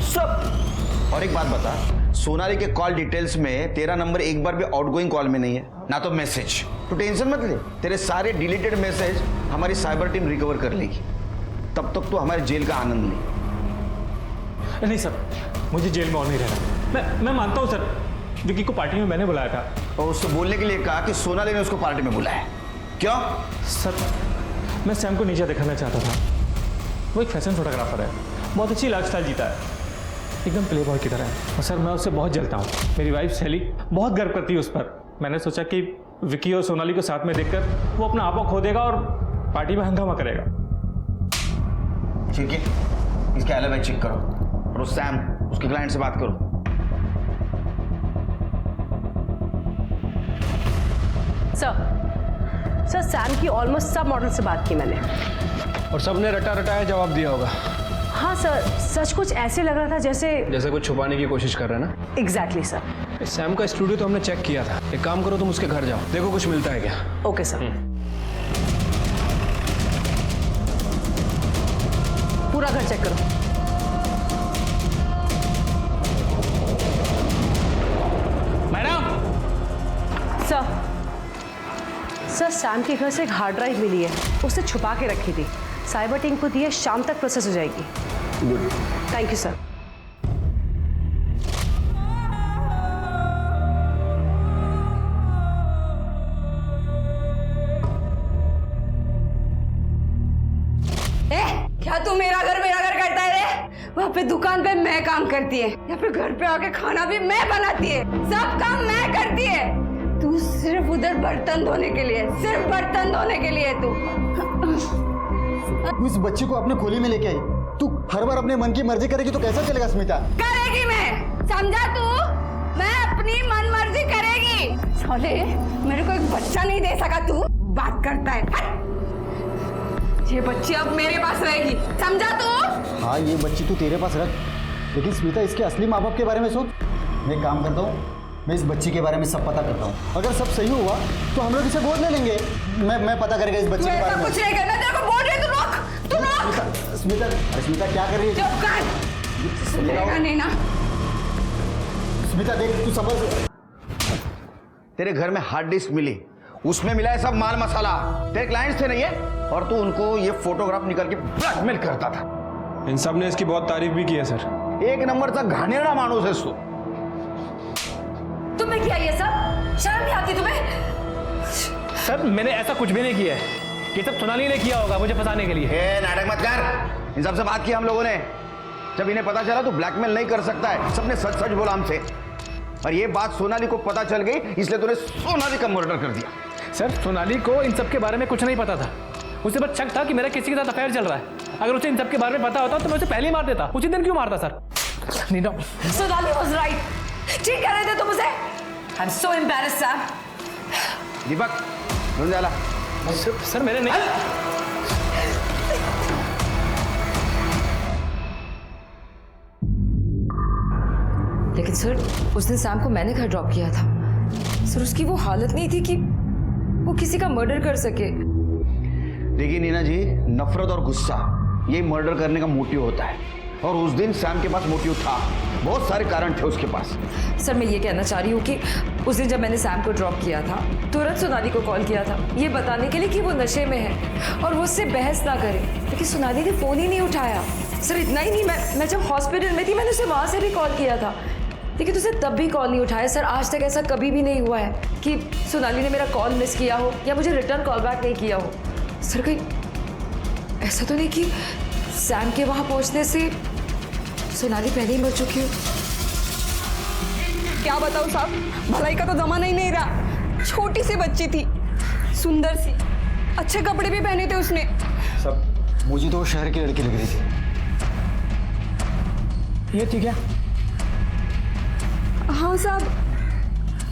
सब। और एक बात बता, सोनाली के कॉल डिटेल्स में तेरा नंबर एक बार भी आउटगोइंग कॉल में नहीं है, ना तो मैसेज। तो टेंशन मत ले, तेरे सारे डिलीटेड मैसेज हमारी साइबर टीम रिकवर कर लेगी। तब तक तो हमारे जेल का आनंद ले। नहीं सर, मुझे जेल में और नहीं रहना। मैं मानता हूँ सर, विकी को पार्टी में मैंने बुलाया था और उससे बोलने के लिए कहा कि सोनाली ने उसको पार्टी में बुलाया। क्यों? सर, मैं सैम को नीचे दिखाना चाहता था। वो एक फैशन फोटोग्राफर है, बहुत अच्छी लाइफस्टाइल जीता है, एकदम प्ले बॉय की तरह है। और सर, मैं उससे बहुत जलता हूँ। मेरी वाइफ शैली बहुत गर्व करती है उस पर। मैंने सोचा कि विकी और सोनाली को साथ में देखकर वो अपना आपा खो देगा और पार्टी में हंगामा करेगा। ठीक है, इसका एलिबाई चेक करो और उस सैम, उसके क्लाइंट से बात करो। सर सैम की ऑलमोस्ट सब मॉडल से बात की मैंने। और सबने रटा रटाया जवाब दिया होगा। हाँ सर, सच कुछ ऐसे लग रहा था जैसे कुछ छुपाने की कोशिश कर रहे हैं ना। Exactly sir. सैम का स्टूडियो तो हमने चेक किया था। एक काम करो, तुम उसके घर जाओ, देखो कुछ मिलता है क्या। Okay sir. पूरा घर चेक करो। मैडम। सर सैम के घर से एक हार्ड ड्राइव मिली है, उसने छुपा के रखी थी। साइबर टीम को दी है, शाम तक प्रोसेस हो जाएगी। गुड। Thank you sir. क्या तू मेरा घर करता है रे? वहाँ पे दुकान पे मैं काम करती है, यहाँ पे घर पे आके खाना भी मैं बनाती है, सब काम मैं करती है। तू सिर्फ उधर बर्तन धोने के लिए, सिर्फ बर्तन धोने के लिए तू इस बच्ची को अपने खोली में लेके आई। तू हर बार अपने मन की मर्जी करेगी तो कैसा चलेगा स्मिता? करेगी मैं, समझा तू? मैं अपनी मन मर्जी करेगी। साले मेरे को एक बच्चा नहीं दे सका, तू बात करता है। ये बच्ची अब मेरे पास रहेगी, समझा तू? हाँ ये बच्ची तू तेरे पास रख, लेकिन स्मिता इसके असली माँ बाप के बारे में सोच। मैं काम करता हूँ, मैं इस बच्ची के बारे में सब पता करता हूँ। अगर सब सही हुआ तो हम लोग इसे गोद ले लेंगे। मैं पता करेगा इस बच्ची के बारे में। कुछ नहीं करना, तेरे को बोल रही तू रोक। स्मिता, स्मिता क्या कर रही है? चुप कर, सुनेगा नहीं ना। स्मिता देख, तू समझ। तेरे घर में हार्ड डिस्क मिली, उसमें मिला है सब माल मसाला। तेरे क्लाइंट्स थे नहीं है, और तू उनको ये फोटोग्राफ निकाल के ब्लैकमेल करता था। इन सब ने इसकी बहुत तारीफ भी की है सर। एक नंबर का घानेरड़ा मानुस है तू। तुम्हें क्या ये सब शर्म नहीं आती तुम्हें? सर मैंने ऐसा कुछ भी नहीं किया है, ये सब सोनाली ने किया होगा मुझे फंसाने के लिए। नाटक मत कर, इन सबसे बात की हम लोगों ने। जब इन्हें पता चला तो ब्लैकमेल नहीं कर सकता है, सबने सच सच बोला हमसे। और ये बात सोनाली को पता चल गई, इसलिए तूने सोनाली का मर्डर कर दिया। सर सोनाली को इन सब के बारे में कुछ नहीं पता था, उसे बस शक था कि मेरा किसी के साथ अफेयर चल रहा है। अगर उसे इन सब के बारे में पता होता तो मैं उसे पहले ही मार देता। उसी दिन क्यों मारता sir? Nina, Sonali was right. ठीक कह रहे थे तुम उसे। I am so embarrassed sir. Deepak ढूंढ जाला। सर मेरे नहीं। लेकिन सर उस दिन सैम को मैंने घर ड्रॉप किया था सर। उसकी वो हालत नहीं थी कि वो किसी का मर्डर कर सके। देखिए नीना जी, नफरत और गुस्सा ये मर्डर करने का मोटिव होता है, और उस दिन सैम के पास मोटिव था। बहुत सारे कारण थे उसके पास। सर मैं ये कहना चाह रही हूँ कि उस दिन जब मैंने सैम को ड्रॉप किया था, तुरंत सोनाली को कॉल किया था ये बताने के लिए कि वो नशे में है और वो उससे बहस ना करे, लेकिन सोनाली ने फ़ोन ही नहीं उठाया। सर इतना ही नहीं, मैं जब हॉस्पिटल में थी मैंने उसे वहाँ से भी कॉल किया था, लेकिन उसे तब भी कॉल नहीं उठाया। सर आज तक ऐसा कभी भी नहीं हुआ है कि सोनाली ने मेरा कॉल मिस किया हो या मुझे रिटर्न कॉल बैक नहीं किया हो। सर कहीं ऐसा तो नहीं कि सैम के वहाँ पहुँचने से सोनाली पहले ही मर चुकी हो? क्या बताऊं साहब, भलाई का तो जमाना ही नहीं रहा। छोटी सी बच्ची थी, सुंदर सी, अच्छे कपड़े भी पहने थे उसने। सब मुझे तो शहर की लड़की लग रही थी। ये ठीक है? हाँ साहब,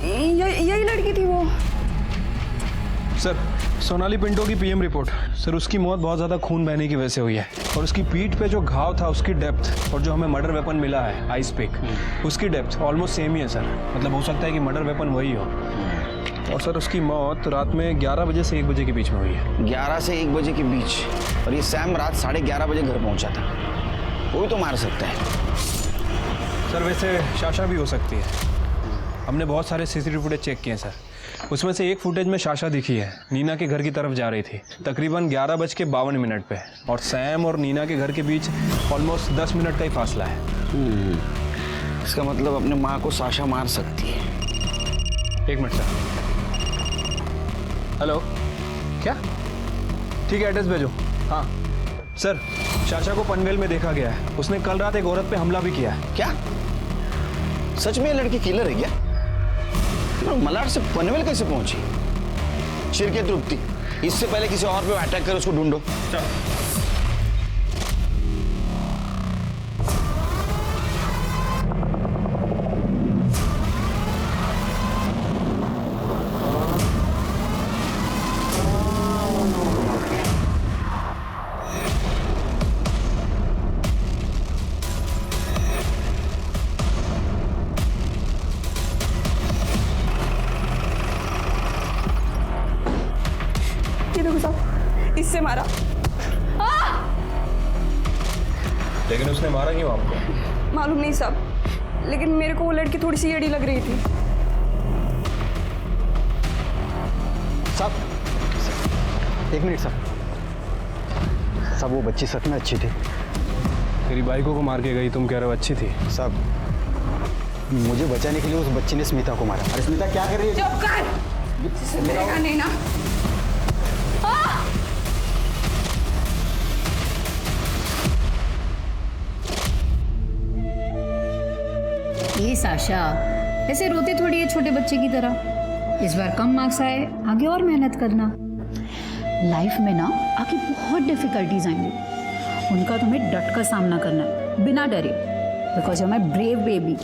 यही लड़की थी वो। सर सोनाली पिंटो की पीएम रिपोर्ट। सर उसकी मौत बहुत ज़्यादा खून बहने की वजह से हुई है, और उसकी पीठ पे जो घाव था उसकी डेप्थ और जो हमें मर्डर वेपन मिला है आइस पिक, उसकी डेप्थ ऑलमोस्ट सेम ही है सर। मतलब हो सकता है कि मर्डर वेपन वही हो। और सर उसकी मौत रात में 11 बजे से 1 बजे के बीच में हुई है। 11 से 1 बजे के बीच? और ये सैम रात 11:30 बजे घर पहुंचा था, वो भी तो मार सकता है। सर वैसे शाशा भी हो सकती है। हमने बहुत सारे सीसीटीवी फुटेज चेक किए हैं सर, उसमें से एक फुटेज में शाशा दिखी है, नीना के घर की तरफ जा रही थी तकरीबन 11:52 पे, और सैम और नीना के घर के बीच ऑलमोस्ट 10 मिनट का ही फासला है। इसका मतलब अपने माँ को साशा मार सकती है। 1 मिनट सर। हेलो, क्या? ठीक है एड्रेस भेजो। हाँ सर, शाशा को पनवेल में देखा गया है, उसने कल रात एक औरत पे हमला भी किया है। क्या सच में ये लड़की किलर है क्या? मलाड से पनवेल कैसे पहुंची? शिरके तृप्ति, इससे पहले किसी और पे अटैक कर उसको ढूंढो। लेकिन उसने मारा क्यों आपको? मालूम नहीं साहब, लेकिन मेरे को वो लड़की थोड़ी सी एड़ी लग रही थी। साहब, एक मिनट साहब। साहब, वो बच्ची सच में अच्छी थी। तेरी बाइकों को मार के गई, तुम कह रहे हो अच्छी थी? साहब, मुझे बचाने के लिए उस बच्ची ने स्मिता को मारा। अरे स्मिता क्या कर रही है? चुप कर, नहीं ना। ये साशा, ऐसे रोते थोड़ी है छोटे बच्चे की तरह। इस बार कम मार्क्स आए, आगे और मेहनत करना। लाइफ में ना आगे बहुत डिफिकल्टीज आएंगी, उनका तुम्हें डट कर सामना करना है बिना डरे, because you are my brave baby.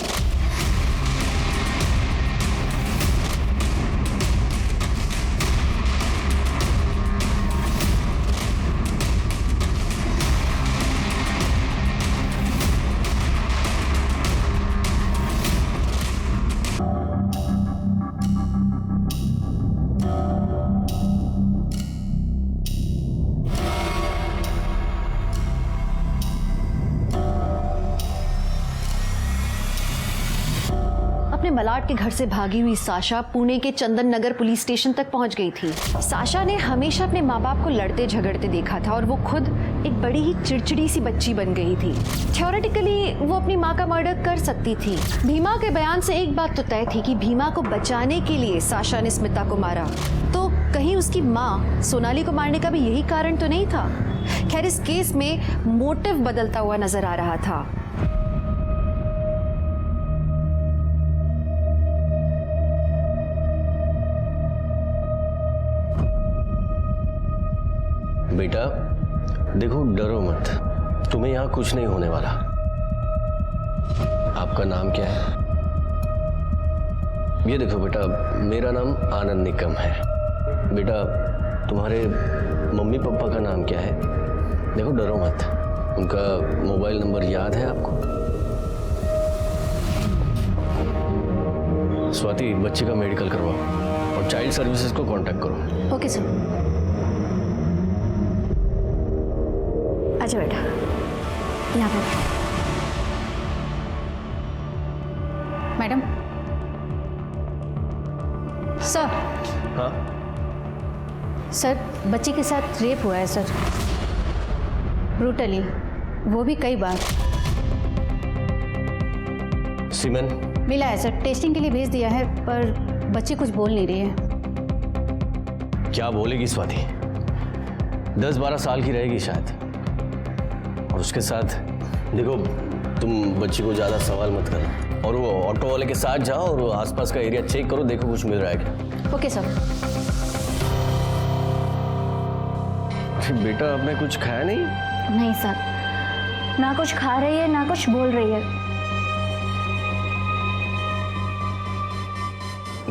अपने मलाड के घर से भागी हुई साशा पुणे के चंदन नगर पुलिस स्टेशन तक पहुंच गई थी। साशा ने हमेशा अपने माँ बाप को लड़ते झगड़ते देखा था और वो खुद एक बड़ी ही चिड़चिड़ी सी बच्ची बन गई थी। थ्योरेटिकली वो अपनी माँ का मर्डर कर सकती थी। भीमा के बयान से एक बात तो तय थी कि भीमा को बचाने के लिए साशा ने स्मिता को मारा, तो कहीं उसकी माँ सोनाली को मारने का भी यही कारण तो नहीं था। खैर, इस केस में मोटिव बदलता हुआ नजर आ रहा था। बेटा देखो, डरो मत, तुम्हें यहाँ कुछ नहीं होने वाला। आपका नाम क्या है? ये देखो बेटा, मेरा नाम आनंद निकम है। बेटा तुम्हारे मम्मी पापा का नाम क्या है? देखो डरो मत, उनका मोबाइल नंबर याद है आपको? स्वाति, बच्चे का मेडिकल करवाओ और चाइल्ड सर्विसेज को कांटेक्ट करो। Okay sir. अच्छा बेटा, यहाँ पे। मैडम। सर। हाँ सर, बच्ची के साथ रेप हुआ है सर, ब्रूटली, वो भी कई बार। सीमेन मिला है सर, टेस्टिंग के लिए भेज दिया है, पर बच्ची कुछ बोल नहीं रही है। क्या बोलेगी स्वाति? 10-12 साल की रहेगी शायद। और उसके साथ देखो, तुम बच्ची को ज़्यादा सवाल मत करना और वो ऑटो वाले के साथ जाओ और आसपास का एरिया चेक करो, देखो कुछ मिल रहा है क्या। Okay sir. बेटा आपने कुछ खाया नहीं? नहीं सर, ना कुछ खा रही है ना कुछ बोल रही है।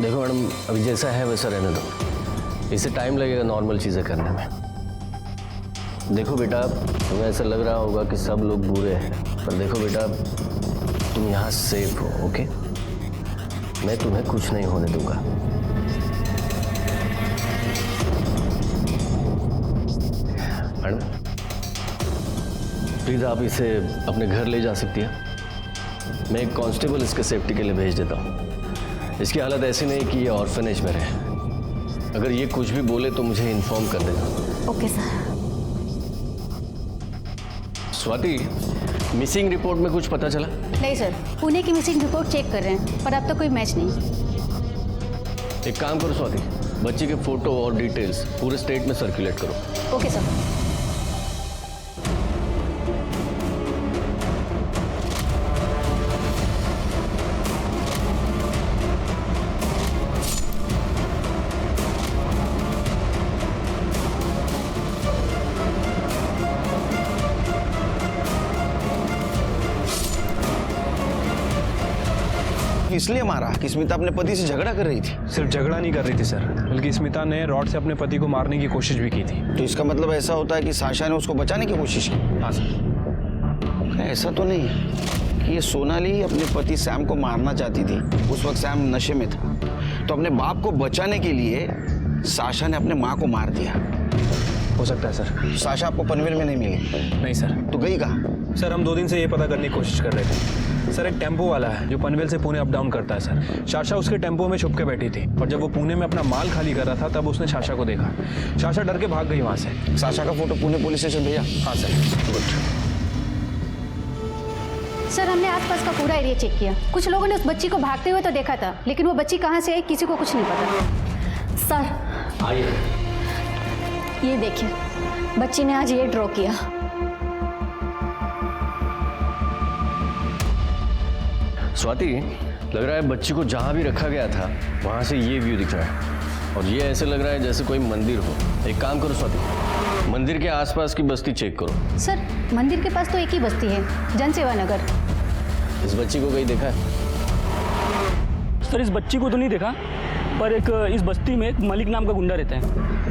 देखो मैडम, अभी जैसा है वैसा रहने दो, इससे टाइम लगेगा नॉर्मल चीज़ें करने में। देखो बेटा, तुम्हें ऐसा लग रहा होगा कि सब लोग बुरे हैं, पर देखो बेटा, तुम यहाँ सेफ हो। ओके, मैं तुम्हें कुछ नहीं होने दूंगा। मैडम प्लीज़ आप इसे अपने घर ले जा सकती है। मैं एक कांस्टेबल इसके सेफ्टी के लिए भेज देता हूँ। इसकी हालत ऐसी नहीं कि ये ऑर्फनेज में रहे। अगर ये कुछ भी बोले तो मुझे इन्फॉर्म कर देना। Okay sir. Swati, missing report में कुछ पता चला? नहीं सर, पुणे की मिसिंग रिपोर्ट चेक कर रहे हैं, पर अब तक कोई मैच नहीं। एक काम करो स्वाति, बच्ची के फोटो और डिटेल्स पूरे स्टेट में सर्कुलेट करो। Okay sir. इसलिए मारा कि स्मिता अपने पति से झगड़ा कर रही थी? सिर्फ झगड़ा नहीं कर रही थी सर, बल्कि स्मिता ने रॉड से अपने पति को मारने की कोशिश भी की थी। तो इसका मतलब ऐसा होता है कि साशा ने उसको बचाने की कोशिश की? हाँ सर। ऐसा तो नहीं है कि ये सोनाली अपने पति सैम को मारना चाहती थी, उस वक्त सैम नशे में था, तो अपने बाप को बचाने के लिए साशा ने अपने माँ को मार दिया। हो सकता है सर। साशा आपको पनवेल में नहीं मिली? नहीं सर। तो गई कहाँ? सर हम 2 दिन से ये पता करने की कोशिश कर रहे थे सर। एक टेम्पो वाला है जो पनवेल से पुणे अप डाउन करता है सर। साशा उसके टेम्पो में छुप के बैठी थी और जब वो पुणे में अपना माल खाली कर रहा था तब उसने साशा को देखा। साशा डर के भाग गई वहाँ से। साशा का फोटो पुणे पुलिस स्टेशन भेजा? हाँ सर। गुड सर हमने आसपास का पूरा एरिया चेक किया। कुछ लोगों ने उस बच्ची को भागते हुए तो देखा था, लेकिन वो बच्ची कहाँ से आई किसी को कुछ नहीं पता। सर आइए। ये देखिए, बच्ची ने आज ये ड्रॉ किया। स्वाति, लग रहा है बच्ची को जहाँ भी रखा गया था वहाँ से ये व्यू दिख रहा है और ये ऐसे लग रहा है जैसे कोई मंदिर हो। एक काम करो स्वाति, मंदिर के आसपास की बस्ती चेक करो। सर मंदिर के पास तो एक ही बस्ती है, जनसेवा नगर। इस बच्ची को कहीं देखा है? सर इस बच्ची को तो नहीं देखा, पर एक इस बस्ती में एक मलिक नाम का गुंडा रहता है।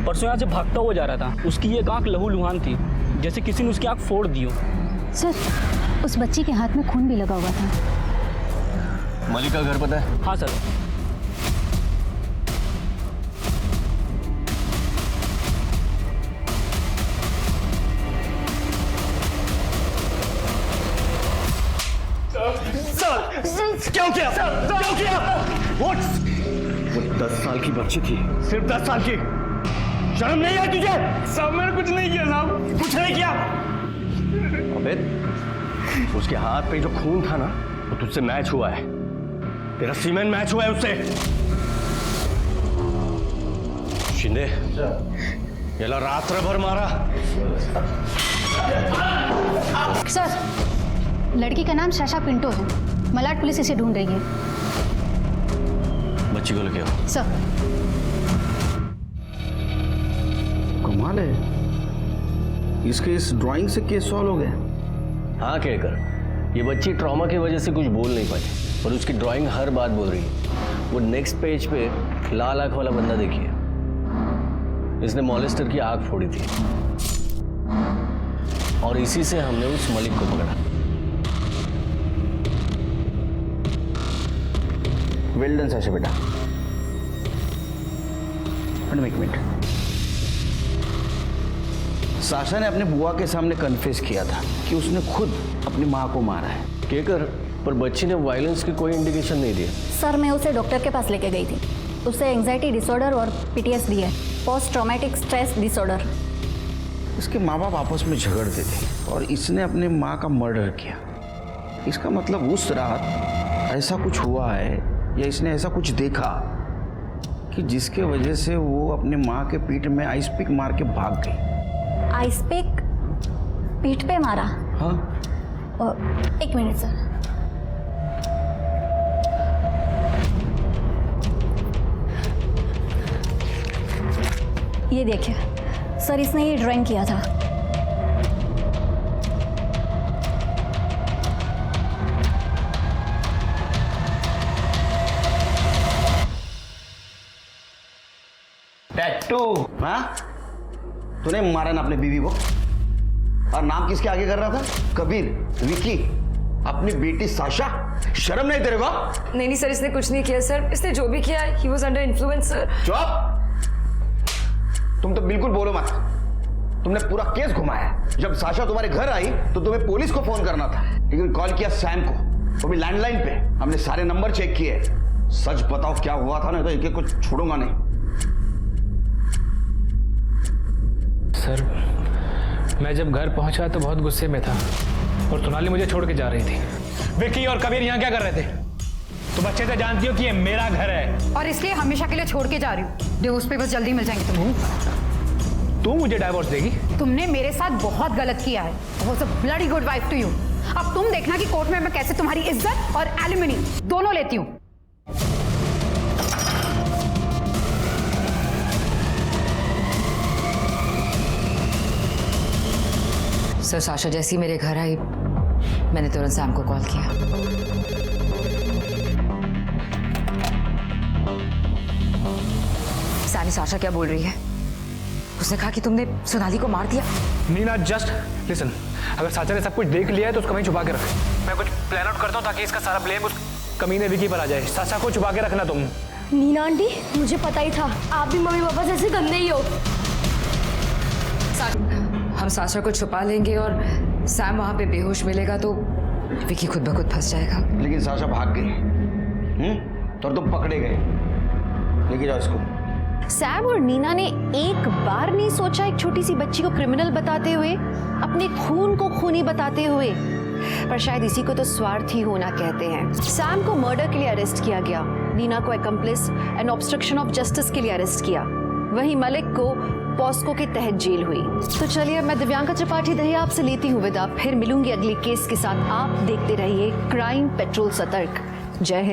परसों यहाँ से भागता हुआ जा रहा था। उसकी एक आँख लहू लुहान थी, जैसे किसी ने उसकी आँख फोड़ दी हो। सर उस बच्ची के हाथ में खून भी लगा हुआ था। मलिक का घर पता है? हाँ सर। सर क्यों किया? क्यों किया? वो 10 साल की बच्ची थी, सिर्फ 10 साल की। शर्म नहीं आई तुझे? साहब मैंने कुछ नहीं किया साहब। कुछ नहीं किया? अबे उसके हाथ पे जो खून था ना वो तुझसे मैच हुआ है। तेरा सीमेंट मैच हुआ है उससे। शिंदे ये ला रात्र भर मारा। सर लड़की का नाम साशा पिंटो है। मलाड पुलिस इसे ढूंढ रही है। बच्ची को लेके आओ। सर कमाल है, इसके इस ड्राइंग से केस सॉल्व हो गया। हाँ कहकर, ये बच्ची ट्रॉमा की वजह से कुछ बोल नहीं पाई और उसकी ड्राइंग हर बात बोल रही है। वो नेक्स्ट पेज पे लाल आंख वाला बंदा देखिए, इसने मॉलेस्टर की आंख फोड़ी थी और इसी से हमने उस मलिक को पकड़ा। वेल डन साशा बेटा। मैडम एक मिनट। साशा ने अपने बुआ के सामने कन्फेस किया था कि उसने खुद अपनी माँ को मारा है। कहकर, पर बच्ची ने वायलेंस की कोई इंडिकेशन नहीं दिया। सर मैं उसे डॉक्टर के पास लेके गई थी। उसे एंजाइटी डिसऑर्डर और PTSD है, पोस्ट ट्रॉमेटिक स्ट्रेस डिसऑर्डर। इसके माँ बाप आपस में झगड़ते थे और इसने अपने माँ का मर्डर किया। इसका मतलब उस रात ऐसा कुछ हुआ है या इसने ऐसा कुछ देखा कि जिसके वजह से वो अपने माँ के पीठ में आइस पिक मार के भाग गई। आइस पिक पीठ पे मारा? हाँ। एक मिनट सर। ये देखिए सर, इसने ये ड्राइंग किया था। टैटू? हाँ, तूने मारा ना अपने बीवी को? और नाम किसके आगे कर रहा था? कबीर, विकी, अपनी बेटी साशा। शर्म नहीं तेरे को? नहीं सर, इसने कुछ नहीं किया सर। इसने जो भी किया he was under influence sir. चुप! तुम तो बिल्कुल बोलो मत। तुमने पूरा केस घुमाया। जब साशा तुम्हारे घर आई तो तुम्हें पुलिस को फोन करना था, लेकिन कॉल किया सैम को, वो भी लैंडलाइन पे। हमने सारे नंबर चेक किए। सच बताओ क्या हुआ था, नहीं तो एक कुछ छोड़ूंगा नहीं। सर मैं जब घर पहुंचा तो बहुत गुस्से में था और सोनाली मुझे छोड़ के जा रही थी। विक्की और कबीर यहाँ क्या कर रहे थे? तुम अच्छे से जानती हो कि ये मेरा घर है और इसलिए हमेशा के लिए छोड़ के जा रही हूँ। डिवोर्स पेपर्स जल्दी मिल जाएंगे तुम्हें। तू मुझे डाइवोर्स देगी? तुमने मेरे साथ बहुत गलत किया है। Was a bloody good wife to you. अब तुम देखना कि कोर्ट में मैं कैसे तुम्हारी इज्जत और एलिमनी दोनों लेती हूँ। सर साशा जैसी मेरे घर आई, मैंने तुरंत सैम को कॉल किया। सैमी, साशा क्या बोल रही है? उसने कहा कि तुमने सोनाली को मार दिया। नीना जस्ट लिसन, अगर साशा ने सब कुछ देख लिया है तो उसको वहीं छुपा के रख। मैं कुछ प्लान आउट करता हूँ ताकि इसका सारा ब्लेम उस कमीने विकी पर आ जाए। साशा को छुपा के रखना तुम। नीना आंटी, मुझे पता ही था आप भी मम्मी पापा जैसे गंदे ही हो। हम साशा को छुपा लेंगे और सैम वहां पे बेहोश मिलेगा तो विकी खुद ब खुद फंस जाएगा। लेकिन साशा भाग गई तो तुम पकड़े गए। लेके जाओ इसको। सैम और नीना ने एक बार नहीं सोचा एक छोटी सी बच्ची को क्रिमिनल बताते हुए, अपने खून को खूनी बताते हुए, पर शायद इसी को तो स्वार्थी होना कहते हैं। सैम को मर्डर के लिए अरेस्ट किया गया, नीना को एक्म्प्लिस एंड ऑब्स्ट्रक्शन ऑफ जस्टिस के लिए अरेस्ट किया, वहीं मलिक को पॉस्को के तहत जेल हुई। तो चलिए मैं दिव्यांका त्रिपाठी दहिया आपसे लेती हूँ विदा, फिर मिलूंगी अगले केस के साथ। आप देखते रहिए क्राइम पेट्रोल सतर्क। जय हिंद।